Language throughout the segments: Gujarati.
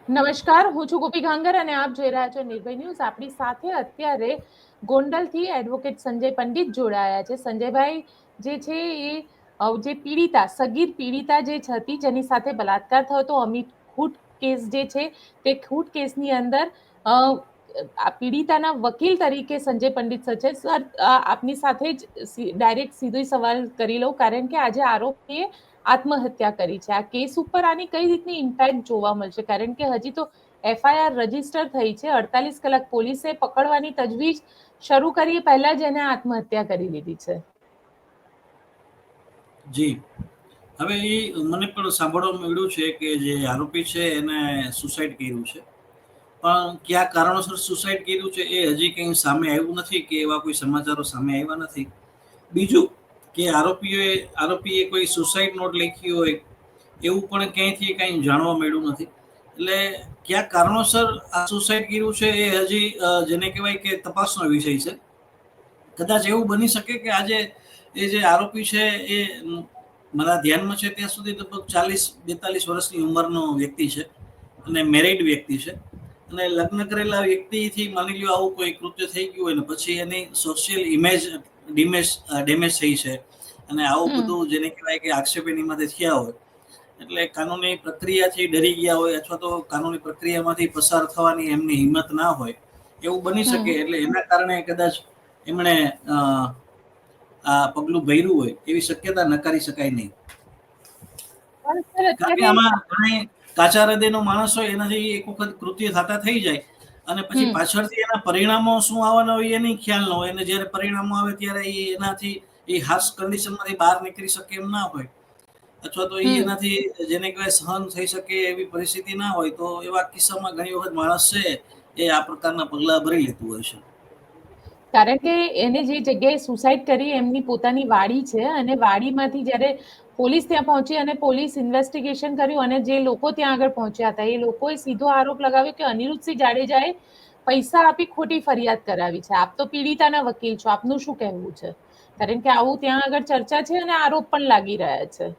નમસ્કાર, હું છું ગોપી ગાંગર અને આપ જોઈ રહ્યા છો નિર્ભય ન્યૂઝ. આપણી સાથે અત્યારે ગોંડલથી એડવોકેટ સંજય પંડિત જોડાયા છે. સંજયભાઈ જે છે એ જે પીડિતા, સગીર પીડિતા જે હતી, જેની સાથે બલાત્કાર થયો હતો, અમિત ખૂટ કેસ જે છે તે ખૂટ કેસની અંદર આ પીડિતાના વકીલ તરીકે સંજય પંડિત સર છે. સર, આપની સાથે જ ડાયરેક્ટ સીધો સવાલ કરી લઉં, કારણ કે આજે આરોપીએ આત્મહત્યા કરી છે. આ કેસ ઉપર આની કઈ રીતની ઇમ્પેક્ટ જોવા મળશે? કારણ કે હજી તો એફઆઈઆર રજીસ્ટર થઈ છે, 48 કલાક પોલીસે પકડવાની તજવીજ શરૂ કરી પહેલા જ એને આત્મહત્યા કરી લીધી છે. જી, હવે એ મને પણ સાંભળવા મળ્યું છે કે જે આરોપી છે એને સુસાઇડ કર્યું છે, પણ કયા કારણોસર સુસાઇડ કર્યું છે એ હજી કંઈ સામે આવ્યું નથી કે એવા કોઈ સમાચારો સામે આવ્યા નથી. બીજું કે આરોપીએ કોઈ સુસાઇડ નોટ લખી હોય એવું પણ ક્યાંયથી કંઈ જાણવા મળ્યું નથી. એટલે કયા કારણોસર આ સુસાઇડ કર્યું છે એ હજી જેને કહેવાય કે તપાસનો વિષય છે. કદાચ એવું બની શકે કે આજે એ જે આરોપી છે એ મારા ધ્યાનમાં છે ત્યાં સુધી લગભગ 40-42 વર્ષની ઉંમરનો વ્યક્તિ છે અને મેરિડ વ્યક્તિ છે. અને લગ્ન કરેલા વ્યક્તિથી માની લ્યો આવું કોઈ કૃત્ય થઈ ગયું હોય ને પછી એની સોશિયલ ઇમેજ ડેમેજ થઈ છે અને આવું બધું જેને કહેવાય કે આક્ષેપણીમાંથી થયા હોય, એટલે કાનૂની પ્રક્રિયાથી ડરી ગયા હોય અથવા તો કાનૂની પ્રક્રિયામાંથી પસાર થવાની એમની હિંમત ના હોય, એવું બની શકે. એટલે એના કારણે કદાચ એમણે આ પગલું ભર્યું હોય એવી શક્યતા નકારી શકાય નહીં. કારણ કે આમાં ઘણી કાચા હૃદયનો માણસ હોય, એનાથી એક વખત કૃત્ય થતા થઈ જાય અને પછી પાછળથી એના પરિણામો શું આવવાના હોય એની ખ્યાલ ન હોય, અને જ્યારે પરિણામો આવે ત્યારે એનાથી એ હાર્શ કન્ડિશનમાંથી બહાર નીકળી શકે એમ ના હોય, અથવા તો એનાથી જેને કહેવાય સહન થઈ શકે એવી પરિસ્થિતિ ના હોય, તો એવા કિસ્સામાં ઘણી વખત માણસ છે એ આ પ્રકારના પગલા ભરી લેતું હોય છે. કારણ કે એને જે જગ્યાએ સુસાઇડ કરી એમની પોતાની વાડી છે, અને વાડીમાંથી જ્યારે પોલીસ ત્યાં પહોંચી અને પોલીસ ઇન્વેસ્ટિગેશન કર્યું અને જે લોકો ત્યાં આગળ પહોંચ્યા હતા એ લોકોએ સીધો આરોપ લગાવ્યો કે અનિરુદ્ધસિંહ જાડેજાએ પૈસા આપી ખોટી ફરિયાદ કરાવી છે. આપ તો પીડિતાના વકીલ છો, આપનું શું કહેવું છે? કારણ કે આવું ત્યાં આગળ ચર્ચા છે અને આરોપ પણ લાગી રહ્યા છે.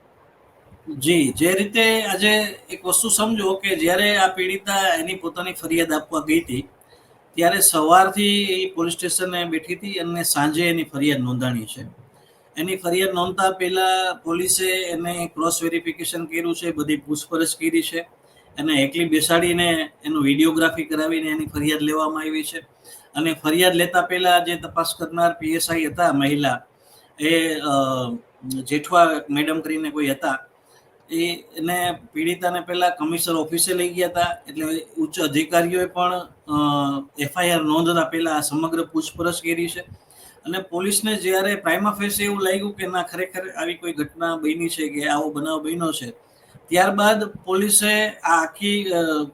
જી, જે રીતે આજે એક વસ્તુ સમજો કે જ્યારે આ પીડિતા એની પોતાની ફરિયાદ આપવા ગઈ હતી ત્યારે સવારથી એ પોલીસ સ્ટેશને બેઠી હતી અને સાંજે એની ફરિયાદ નોંધાણી છે. એની ફરિયાદ નોંધતા પહેલા પોલીસે એને ક્રોસ વેરિફિકેશન કર્યું છે, બધી પૂછપરછ કરી છે, એને એકલી બેસાડીને એનું વિડીયોગ્રાફી કરાવીને એની ફરિયાદ લેવામાં આવી છે. અને ફરિયાદ લેતા પહેલા જે તપાસ કરનાર પીએસઆઈ હતા મહિલા, એ જેઠવા મેડમ કરીને કોઈ હતા, એને પીડિતાને પહેલા કમિશનર ઓફિસે લઈ ગયા હતા. એટલે ઉચ્ચ અધિકારીઓએ પણ એફઆઈઆર નોંધતા પહેલા સમગ્ર પૂછપરછ કરી છે. અને પોલીસને જ્યારે પ્રાઇમા ફેસે એવું લાગ્યું કે ના ખરેખર આવી કોઈ ઘટના બની છે કે આવો બનાવ બન્યો છે, ત્યારબાદ પોલીસે આ આખી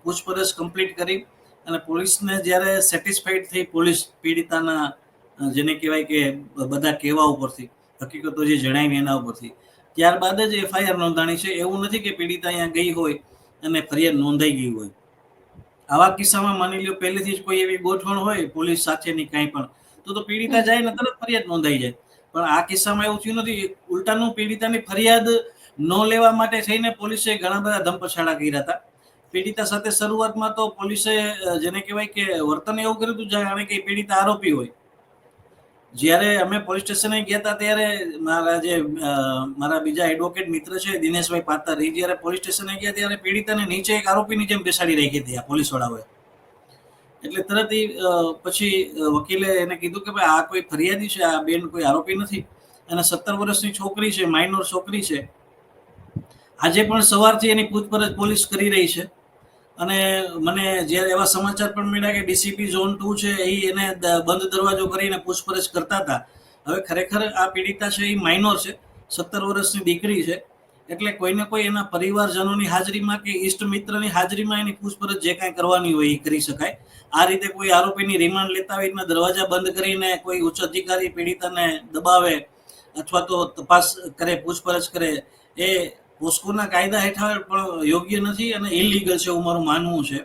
પૂછપરછ કમ્પ્લીટ કરી અને પોલીસને જ્યારે સેટિસ્ફાઈડ થઈ પોલીસ પીડિતાના જેને કહેવાય કે બધા કહેવા ઉપરથી, હકીકતો જે જણાવી એના ઉપરથી, ત્યારબાદ જ એફઆઈઆર નોંધાણી છે. એવું નથી કે પીડિતા અહીંયા ગઈ હોય અને ફરિયાદ નોંધાઈ ગઈ હોય. આવા કિસ્સામાં માની લ્યો પહેલેથી જ કોઈ એવી ગોઠવણ હોય પોલીસ સાથેની કાંઈ પણ, તો પીડિતા જાય ને તરત ફરિયાદ નોંધાઈ જાય. પણ આ કિસ્સામાં એવું થયું નથી. ઉલટાનું પીડિતાની ફરિયાદ ન લેવા માટે થઈને પોલીસે ઘણા બધા ધમપછાડા કર્યા હતા. પીડિતા સાથે શરૂઆતમાં તો પોલીસે જેને કહેવાય કે વર્તન એવું કર્યું હતું જાણે કે પીડિતા આરોપી હોય. જ્યારે અમે પોલીસ સ્ટેશને ગયા હતા ત્યારે મારા બીજા એડવોકેટ મિત્ર છે દિનેશભાઈ પાતર, એ જ્યારે પોલીસ સ્ટેશને ગયા ત્યારે પીડિતાને નીચે એક આરોપીની જેમ બેસાડી રાખી હતી આ પોલીસવાળાઓએ. એટલે તરત પછી વકીલે એને કીધું કે ભાઈ આ કોઈ ફરિયાદી છે, આ બેન કોઈ આરોપી નથી. અને 17 વર્ષની છોકરી છે, માઇનોર છોકરી છે. આજે પણ સવારથી એની પૂછપરછ પોલીસ કરી રહી છે. અને મને જ્યારે એવા સમાચાર પણ મળ્યા કે ડીસીપી ઝોન 2 છે એ એને બંધ દરવાજો કરીને પૂછપરછ કરતા હતા. હવે ખરેખર આ પીડિતા છે એ માઇનોર છે, 17 વર્ષની દીકરી છે. એટલે કોઈને કોઈ એના પરિવારજનોની હાજરીમાં કે ઈષ્ટ મિત્રની હાજરીમાં એની પૂછપરછ જે કાંઈ કરવાની હોય એ કરી શકાય. આ રીતે કોઈ આરોપીની રિમાન્ડ લેતા હોય એના દરવાજા બંધ કરીને કોઈ ઉચ્ચ અધિકારી પીડિતાને દબાવે અથવા તો તપાસ કરે, પૂછપરછ કરે, એ પોસ્કોના કાયદા હેઠળ પણ યોગ્ય નથી અને ઇલીગલ છે એવું મારું માનવું છે.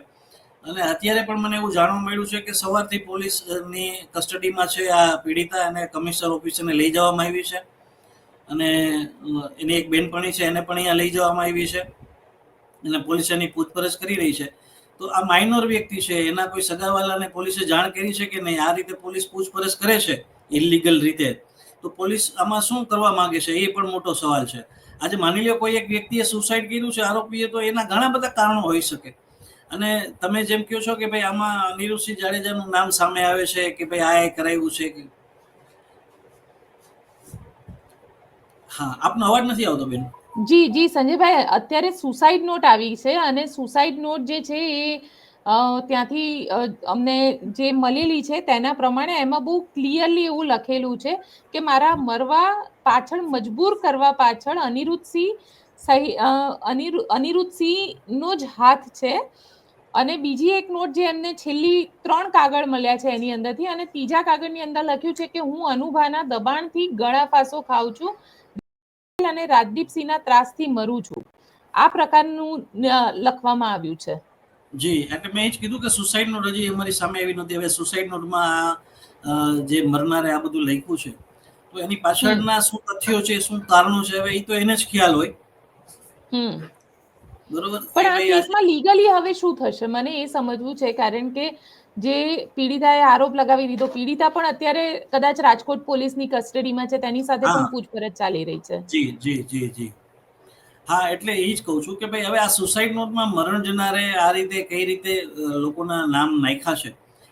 અને અત્યારે પણ મને એવું જાણવા મળ્યું છે કે સવારથી પોલીસની કસ્ટડીમાં છે આ પીડિતા, અને કમિશનર ઓફિસને લઈ જવામાં આવી છે. અને એની એક બેનપણી છે એને પણ અહીંયા લઈ જવામાં આવી છે અને પોલીસ એની પૂછપરછ કરી રહી છે. તો આ માઇનોર વ્યક્તિ છે, એના કોઈ સગાવાલાને પોલીસે જાણ કરી છે કે નહીં? આ રીતે પોલીસ પૂછપરછ કરે છે ઇલીગલ રીતે, તો પોલીસ આમાં શું કરવા માંગે છે એ પણ મોટો સવાલ છે. આજે માની લો કોઈ એક વ્યક્તિએ સુસાઇડ કર્યું છે, આરોપીએ, તો એના ઘણા બધા કારણો હોઈ શકે. અને તમે જેમ કહો છો કે ભાઈ આમાં અનિરુદ્ધસિંહ જાડેજાનું નામ સામે આવે છે કે ભાઈ આ એ કરાવ્યું છે કે, હા, આપનો અવાજ નથી આવતો બેન. જી જી સંજયભાઈ, અત્યારે સુસાઇડ નોટ આવી છે અને સુસાઇડ નોટ જે છે એ ત્યાંથી અમને જે મળેલી છે તેના પ્રમાણે એમાં બહુ ક્લિયરલી એવું લખેલું છે કે મારા મરવા પાછળ મજબૂર કરવા પાછળ અનિરુદ્ધસિંહનો જ હાથ છે. અને બીજી એક નોટ જે એમને છેલ્લી 3 કાગળ મળ્યા છે એની અંદરથી, અને ત્રીજા કાગળની અંદર લખ્યું છે કે હું અનુભાના દબાણથી ગળા ફાંસો ખાઉં છું અને રાજદીપસિંહના ત્રાસથી મરું છું. આ પ્રકારનું લખવામાં આવ્યું છે. જી, એટલે મેં એ જ કીધું કે સુસાઇડ નોટ હજી અમારી સામે આવી નહોતી. હવે સુસાઇડ નોટમાં જે મરનારે આ બધું લખ્યું છે, તો એની પાછળના શું તથ્યો છે, શું કારણો છે, હવે એ તો એને જ ખ્યાલ હોય. બરોબર. પણ આ કેસમાં લીગલી હવે શું થશે મને એ સમજવું છે, કારણ કે જે પીડિતાએ આરોપ લગાવી દીધો, પીડિતા પણ અત્યારે કદાચ રાજકોટ પોલીસની કસ્ટડીમાં છે, તેની સાથે પણ પૂછપરછ ચાલી રહી છે. જી જી જી જી, હા, એટલે એ જ કહું છું કે ભાઈ હવે આ સુસાઇડ નોટમાં મરણ જનારે આ રીતે કઈ રીતે લોકોના નામ નાખ્યા છે,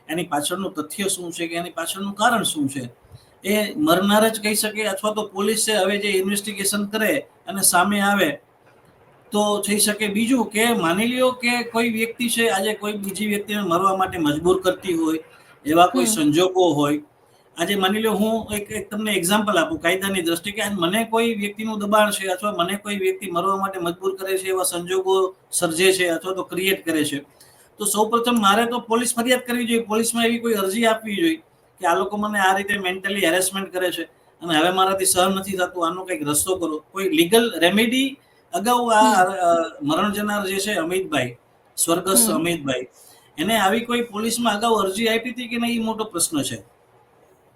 એની પાછળનું તથ્ય શું છે કે એની પાછળનું કારણ શું છે, એ મરનાર જ કહી શકે, અથવા તો પોલીસે હવે જે ઇન્વેસ્ટિગેશન કરે અને સામે આવે તો થઈ શકે. બીજું કે માની લ્યો કે કોઈ વ્યક્તિ છે આજે કોઈ બીજી વ્યક્તિને મરવા માટે મજબૂર કરતી હોય, એવા કોઈ સંજોગો હોય. આજે માની લો હું એક તમને એક્ઝામ્પલ આપું કાયદાની દ્રષ્ટિએ, કે મને કોઈ વ્યક્તિનું દબાણ છે અથવા મને કોઈ વ્યક્તિ મરવા માટે મજબૂર કરે છે, એવા સંજોગો સર્જે છે અથવા તો ક્રિએટ કરે છે, તો સૌપ્રથમ મારે તો પોલીસ ફરિયાદ કરવી જોઈએ, પોલીસમાં એવી કોઈ અરજી આપવી જોઈએ કે આ લોકો મને આ રીતે મેન્ટલી હેરેસમેન્ટ કરે છે અને હવે મારાથી સહન નથી થતું, આનો કંઈક રસ્તો કરો. કોઈ લીગલ રેમેડી અગાઉ આ મરણ જનાર જે છે અમિતભાઈ, સ્વર્ગસ્થ અમિતભાઈ, એને આવી કોઈ પોલીસમાં અગાઉ અરજી આપી હતી કે નહીં, એ મોટો પ્રશ્ન છે.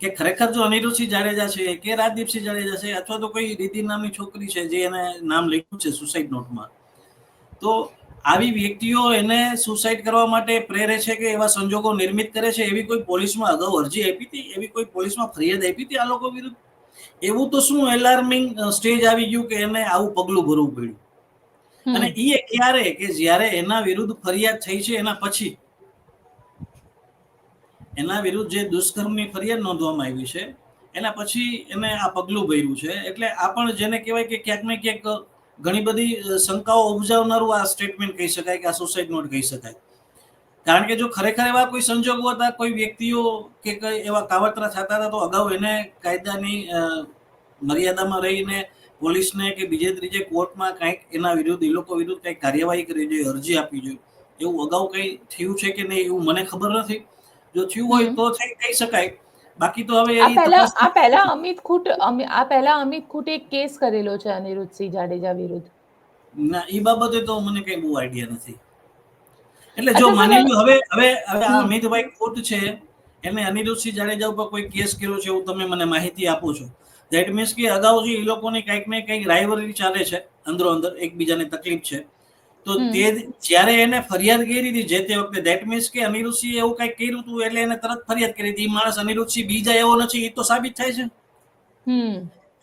કે ખરેખર જો અનિરુદ્ધસિંહ જાડેજા છે કે રાજદીપસિંહ જાડેજા છે અથવા તો કોઈ રીતિ નામની છોકરી છે જે એને નામ લખ્યું છે સુસાઇડ નોટમાં, તો આવી વ્યક્તિઓ એને સુસાઇડ કરવા માટે પ્રેરે છે કે એવા સંજોગો નિર્મિત કરે છે, એવી કોઈ પોલીસમાં અગાઉ અરજી આપી હતી, એવી કોઈ પોલીસમાં ફરિયાદ આપી હતી આ લોકો વિરુદ્ધ? એવું તો શું એલાર્મિંગ સ્ટેજ આવી ગયું કે એને આવું પગલું ભરવું પડ્યું? અને એ ક્યારે કે જ્યારે એના વિરુદ્ધ ફરિયાદ થઈ છે એના પછી, એના વિરુદ્ધ જે દુષ્કર્મની ફરિયાદ નોંધવામાં આવી છે એના પછી એને આ પગલું ભર્યું છે. એટલે આ પણ જેને કહેવાય કે ક્યાંક ને ક્યાંક ઘણી બધી શંકાઓ ઉપજાવનારું આ સ્ટેટમેન્ટ કહી શકાય કે આ સુસાઇડ નોટ કહી શકાય. કારણ કે જો ખરેખર એવા કોઈ સંજોગો હતા, કોઈ વ્યક્તિઓ કે કઈ એવા કાવતરા થતા હતા, તો અગાઉ એને કાયદાની મર્યાદામાં રહીને પોલીસને કે બીજે ત્રીજે કોર્ટમાં કંઈક એના વિરુદ્ધ, એ લોકો વિરુદ્ધ કંઈક કાર્યવાહી કરવી જોઈએ, અરજી આપવી જોઈએ. એવું અગાઉ કંઈ થયું છે કે નહીં એવું મને ખબર નથી. જો થયું હોય તો કહી શકાય, બાકી તો હવે આ પહેલા અમિત ખૂટે એક કેસ કરેલો છે અનિરુદ્ધસિંહ જાડેજા વિરુદ્ધ. ના, એ બાબતે તો મને કઈ બહુ આઈડિયા નથી. એટલે જો માની લો હવે આ અમિતભાઈ ખોટ છે, એને અનિરુદ્ધસિંહ જાડેજા ઉપર કોઈ કેસ કર્યો છે એવું તમે મને માહિતી આપો છો, ધેટ મીન્સ કે અગાઉ જે એ લોકોની કંઈક ને કંઈક રાઇવલરી ચાલે છે, અંદરો અંદર એકબીજાને તકલીફ છે, તો તે જ્યારે એને ફરિયાદ કરી હતી જે તે વખતે, ધેટ મીન્સ કે અનિરુદ્ધસિંહ એવું કંઈક કર્યું હતું એટલે એને તરત ફરિયાદ કરી હતી. માણસ અનિરુદ્ધસિંહ બીજા એવો નથી, એ તો સાબિત થાય છે.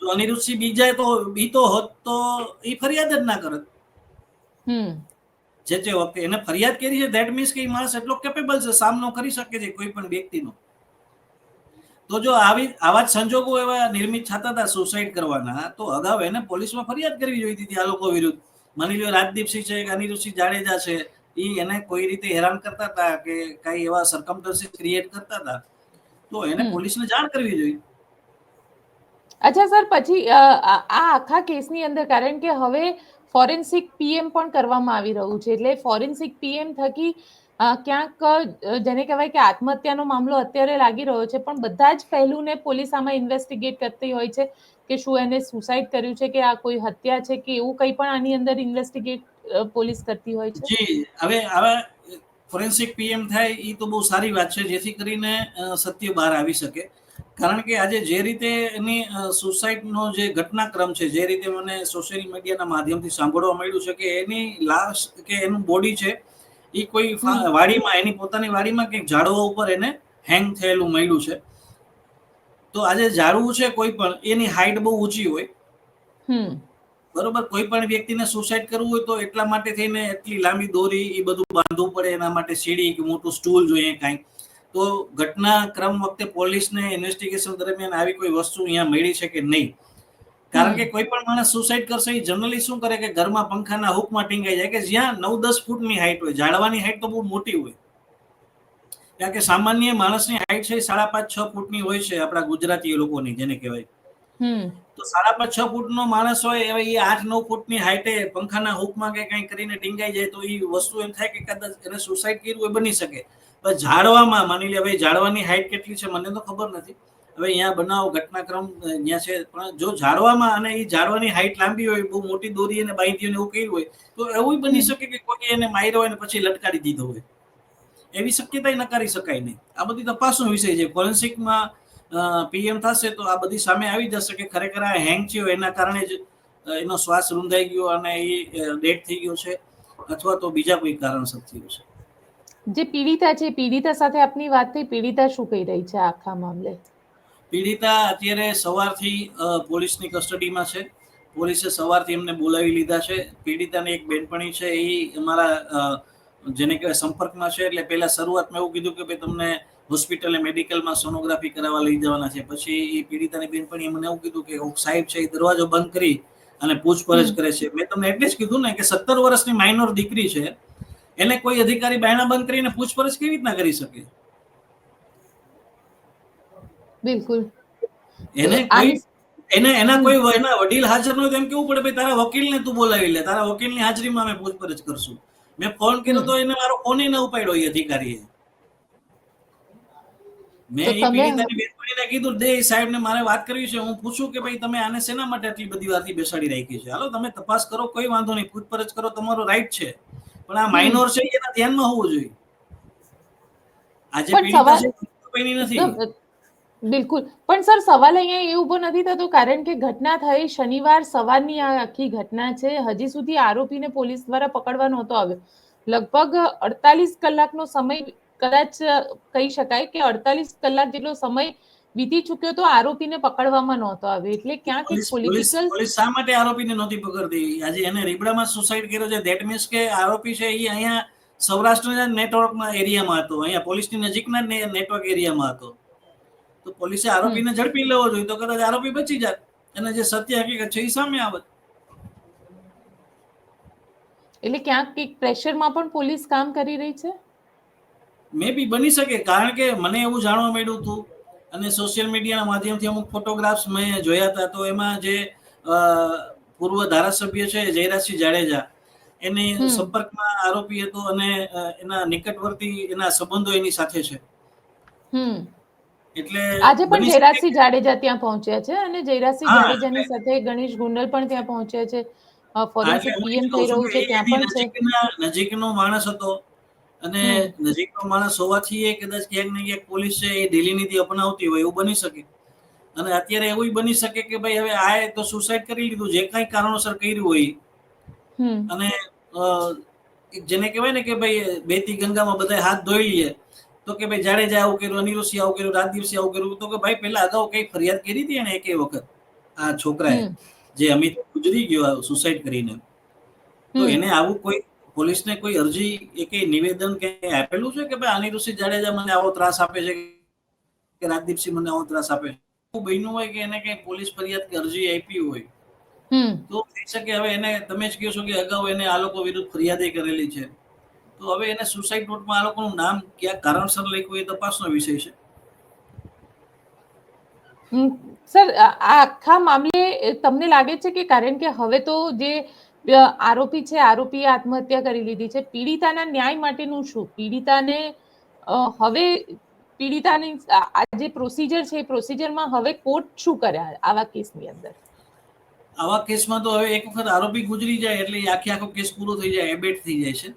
જો અનિરુદ્ધસિંહ બીજા તો બીતો હોત તો એ ફરિયાદ જ ના કરત. જે તે વખતે એને ફરિયાદ કરી છે, ધેટ મીન્સ કે એ માણસ એટલો કેપેબલ છે, સામનો કરી શકે છે કોઈ પણ વ્યક્તિનો. તો જો આવા જ સંજોગો એવા નિર્મિત થતા હતા સુસાઇડ કરવાના, તો અગાઉ એને પોલીસમાં ફરિયાદ કરવી જોઈતી હતી આ લોકો વિરુદ્ધ. માની લો રાજદીપસિંહ છે કે અનિરુદ્ધસિંહ જાડેજા છે, એ એને કોઈ રીતે હેરાન કરતા હતા કે કઈ એવા સરકમસ્ટન્સીસ ક્રિએટ કરતા હતા, તો એને પોલીસને જાણ કરવી જોઈએ. અચ્છા સર, પછી આ આખા કેસની અંદર, કારણ કે હવે ફોરેન્સિક પીએમ પણ કરવામાં આવી રહ્યું છે, એટલે ફોરેન્સિક પીએમ થકી ક્યાંક જેને કહેવાય કે આત્મહત્યાનો મામલો અત્યારે લાગી રહ્યો છે, પણ બધા જ પહેલુંને પોલીસ આમાં ઇન્વેસ્ટિગેટ કરતી હોય છે કે શું એને સુસાઇડ કર્યું છે કે આ કોઈ હત્યા છે કે એવું કંઈ પણ આની અંદર ઇન્વેસ્ટિગેટ પોલીસ કરતી હોય છે. જી, હવે આવા ફોરેન્સિક પીએમ થાય એ તો બહુ સારી વાત છે, જેથી કરીને સત્ય બહાર આવી શકે. કારણ કે આજે જે રીતે એની સુસાઇડનો જે ઘટનાક્રમ છે, જે રીતે મને સોશિયલ મીડિયાના માધ્યમથી સાંભળવા મળ્યું છે કે એની લાશ કે એનું બોડી છે એ કોઈ વાડીમાં, એની પોતાની વાડીમાં કંઈક ઝાડવા ઉપર એને હેંગ થયેલું મળ્યું છે. તો આજે ઝાડવું છે કોઈ પણ, એની હાઈટ બહુ ઊંચી હોય, બરોબર. કોઈ પણ વ્યક્તિને સુસાઇડ કરવું હોય તો એટલા માટે થઈને એટલી લાંબી દોરી એ બધું બાંધવું પડે, એના માટે સીડી કે મોટું સ્ટૂલ જોઈએ કાંઈક. તો ઘટના ક્રમ વખતે પોલીસને ઇન્વેસ્ટિગેશન દરમિયાન આવી કોઈ વસ્તુ અહીંયા મળી છે કે નહીં? કારણ કે કોઈ પણ માણસ સુસાઇડ કરશે એ જનરલી શું કરે કે ઘરમાં પંખાના હુકમાં ટીંગાઈ જાય, કે જ્યાં 9-10 ફૂટની હાઈટ હોય. ઝાડવાની હાઈટ તો બહુ મોટી હોય, કારણ કે સામાન્ય માણસની હાઈટ છે 5.5-6 ફૂટની હોય છે આપણા ગુજરાતી લોકોની, જેને કહેવાય. તો 5.5-6 ફૂટનો માણસ હોય, હવે એ 8-9 ફૂટની હાઈટે પંખાના હુકમાં કે કંઈ કરીને ટીંગાઈ જાય તો એ વસ્તુ એમ થાય કે કદાચ એને સુસાઇડ કર્યું હોય, બની શકે. પણ ઝાડવામાં માની લે, હવે ઝાડવાની હાઈટ કેટલી છે મને તો ખબર નથી. હવે અહીંયા બનાવ ઘટનાક્રમ અહીંયા છે, પણ જો ઝાડવામાં અને એ ઝાડવાની હાઈટ લાંબી હોય, બહુ મોટી દોરી એને બાંધી હોય એવું કર્યું હોય, તો એવું બની શકે કે કોઈ એને માર્યો હોય ને પછી લટકાડી દીધો હોય. એવી શક્યતા નકારી શકાય નહીં. આ બધી તપાસનો વિષય છે. ફોરેન્સિકમાં પીએમ થશે તો આ બધી સામે આવી જશે કે ખરેખર આ હેંગ થયો એના કારણે જ એનો શ્વાસ રૂંધાઈ ગયો અને એ ડેડ થઈ ગયો છે, અથવા તો બીજા કોઈ કારણસર થયું છે. જે પીડિતા છે, પીડિતા સાથે આપની વાત થઈ, પીડિતા શું કહી રહી છે આખા મામલે? પીડિતા અત્યારે સવારથી પોલીસની કસ્ટડીમાં છે. પોલીસે સવારથી એમને બોલાવી લીધા છે. પીડિતાની એક બેનપણી છે, એ અમારા જેને કહેવાય સંપર્કમાં છે. એટલે પહેલા શરૂઆતમાં એવું કીધું કે ભાઈ તમને હોસ્પિટલે મેડિકલમાં સોનોગ્રાફી કરાવવા લઈ જવાના છે. પછી એ પીડિતાની બેનપણીએ મને એવું કીધું કે સાહેબ છે એ દરવાજો બંધ કરી અને પૂછપરછ કરે છે. મેં તમને એટલે જ કીધું ને કે 17 વર્ષની માઇનોર દીકરી છે, એને કોઈ અધિકારી બાયણા બંધ કરીને પૂછપરછ કેવી રીતના કરી શકે? બિલકુલ. એના કોઈ એના વડીલ હાજર ન હોય તો એમ કેવું પડે ભાઈ તારા વકીલને તું બોલાવી લે, તારા વકીલની હાજરીમાં અમે પૂછપરછ કરશું. મેં ફોન કર્યો તો એને મારો ફોન ન ઉપાડ્યો એ અધિકારીએ. મેં એ પીડિતાની બેનપણીને કીધું દે સાહેબને મારે વાત કરવી છે, હું પૂછું કે ભાઈ તમે આને શેના માટે આટલી બધી વાતથી બેસાડી રાખી છે? હાલો તમે તપાસ કરો, કોઈ વાંધો નહીં, પૂછપરછ કરો, તમારો રાઈટ છે, પણ આ માઇનોર છે એના ધ્યાનમાં હોવું જોઈએ. આજે પીડિતા છે કોઈની નથી. બિલકુલ. પણ સર સવાલ અહીંયા એ ઉભો નથી થતો, કારણ કે ઘટના થઈ શનિવાર સવારની આ આખી ઘટના છે. હજી સુધી આરોપીને પોલીસ દ્વારા પકડવા નહોતો આવ્યો. લગભગ 48 કલાકનો સમય, કદાચ કહી શકાય કે 48 કલાક જેટલો સમય વીતી ચૂક્યો તો આરોપીને પકડવામાં નહોતો આવ્યો. એટલે ક્યાંક પોલીસ શા માટે આરોપીને નહોતી પકડતી? આજે એને રીબડામાં સુસાઇડ કર્યો છે, ધેટ મીન્સ કે આરોપી છે એ અહીંયા સૌરાષ્ટ્રના નેટવર્કમાં એરિયામાં હતો, અહીંયા પોલીસની નજીકના નેટવર્ક એરિયામાં હતો. તો પોલીસે આરોપીને ઝડપી લેવો જોઈએ તો કદાચ આરોપી બચી જાય અને જે સત્ય હકીકત છે એ સામે આવે. એટલે ક્યાંક પ્રેશરમાં પણ પોલીસ કામ કરી રહી છે. મે બી બની શકે, કારણ કે મને એવું જાણવા મળ્યું હતું અને સોશિયલ મીડિયાના માધ્યમથી અમુક ફોટોગ્રાફ્સ મેં જોયા હતા. તો એમાં જે પૂર્વ ધારાસભ્ય છે જયરાજસિંહ જાડેજા, એની સંપર્કમાં આરોપી હતો અને એના નિકટવર્તી એના સંબંધો એની સાથે છે. એટલે આજે પણ જયરાજસિંહ જાડેજા ત્યાં પહોંચ્યા છે અને જયરાજસિંહ જાડેજાની સાથે ગણેશ ગુંડલ પણ ત્યાં પહોંચ્યા છે. ફોરેન્સિક પીએમ થઈ રહ્યું છે, ત્યાં પણ છે. નજીકનો માણસ હતો અને નજીકનો માણસ હોવાથી એ કદાચ ક્યાંક ને ક્યાંક પોલીસ છે એ ઢીલી નીતિ અપનાવતી હોય એવું બની શકે. અને અત્યારે એવું બની શકે કે ભાઈ હવે આ તો સુસાઇડ કરી લીધું, જે કઈ કારણોસર કર્યું હોય, અને જેને કહેવાય ને કે ભાઈ બેતી ગંગામાં બધા હાથ ધોઈ લે, તો કે ભાઈ જાડેજા આવું કર્યું, અનિરુસિંહ આવું કર્યું, રાજદીપસિંહ આવું કર્યું, તો કે ભાઈ પેલા અગાઉ કઈ ફરિયાદ કરી હતી એને એકે વખત આ છોકરાએ, જે અમિત ગુજરી ગયો સુસાઇડ કરીને, તો એને આવું કોઈ પોલીસને કોઈ અરજી કે નિવેદન કે આપેલું છે કે ભાઈ અનિરુસિંહ જાડેજા મને આવો ત્રાસ આપે છે કે રાજદીપસિંહ મને આવો ત્રાસ આપે છે? બન્યું હોય કે એને કઈ પોલીસ ફરિયાદ કે અરજી આપી હોય તો થઈ શકે. હવે એને તમે જ કહો છો કે અગાઉ એને આ લોકો વિરુદ્ધ ફરિયાદ કરેલી છે, તો હવે એને સુસાઇડ નોટમાં આ લોકોનું નામ ક્યાં કારણસર લખ્યું એ તપાસનો વિષય છે. સર આ આખા મામલે તમને લાગે છે કે કારણ કે હવે તો જે આરોપી છે, આરોપીએ આત્મહત્યા કરી લીધી છે, પીડિતાના ન્યાય માટેનું શું? પીડિતાને હવે પીડિતાની આ જે પ્રોસિજર છે એ પ્રોસિજરમાં હવે કોર્ટ શું કરે આવા કેસની અંદર? આવા કેસમાં તો હવે એક વખત આરોપી ગુજરી જાય એટલે આખો કેસ પૂરો થઈ જાય, એબેટ થઈ જાય છે.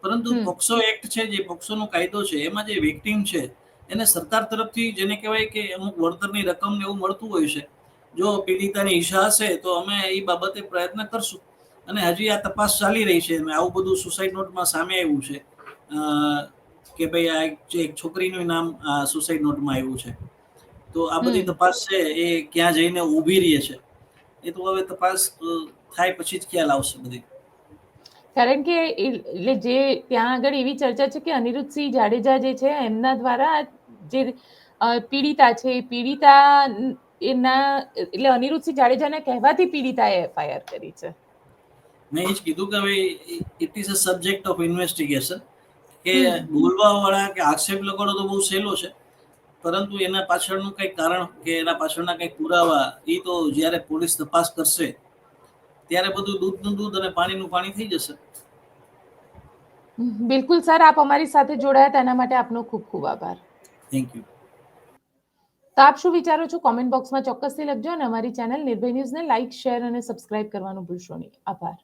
પરંતુ પોક્સો એક્ટ છે, જે પોક્સોનો કાયદો છે, એમાં જે વિક્ટીમ છે એને સરકાર તરફથી જેને કહેવાય કે અમુક વળતરની રકમ ને એવું મળતું હોય છે. જો પીડિતાની ઈચ્છા હશે તો અમે એ બાબતે પ્રયત્ન કરશું. અને હજી આ તપાસ ચાલી રહી છે. આવું બધું સુસાઇડ નોટમાં સામે આવ્યું છે કે ભાઈ આ એક છોકરીનું નામ સુસાઇડ નોટમાં આવ્યું છે, તો આ બધી તપાસ છે એ ક્યાં જઈને ઊભી રહી છે એ તો હવે તપાસ થાય પછી જ ખ્યાલ આવશે બધી. કારણ કે એટલે જે ત્યાં આગળ એવી ચર્ચા છે કે અનિરુદ્ધસિંહ જાડેજા જે છે એમના દ્વારા જે પીડિતા છે એ પીડિતા એના એટલે અનિરુદ્ધસિંહ જાડેજાને કહેવાથી પીડિતાએ એફઆઈઆર કરી છે. મેં એ જ કીધું કે ભાઈ it is a subject of investigation, કે બોલવાવાળા કે આક્ષેપ લગાડો તો બહુ સહેલો છે, પરંતુ એના પાછળનું કંઈક કારણ કે એના પાછળના કંઈક પુરાવા એ તો જ્યારે પોલીસ તપાસ કરશે ત્યારે બધું દૂધનું દૂધ અને પાણીનું પાણી થઈ જશે. બિલકુલ સર, આપ અમારી સાથે જોડાયા તેના માટે આપનો ખૂબ ખૂબ આભાર. Thank you. તો આપ શું વિચારો છો કોમેન્ટ બોક્સમાં ચોક્કસથી લખજો અને અમારી ચેનલ નિર્ભય ન્યૂઝને લાઇક, શેર અને સબસ્ક્રાઇબ કરવાનું ભૂલશો નહીં. આભાર.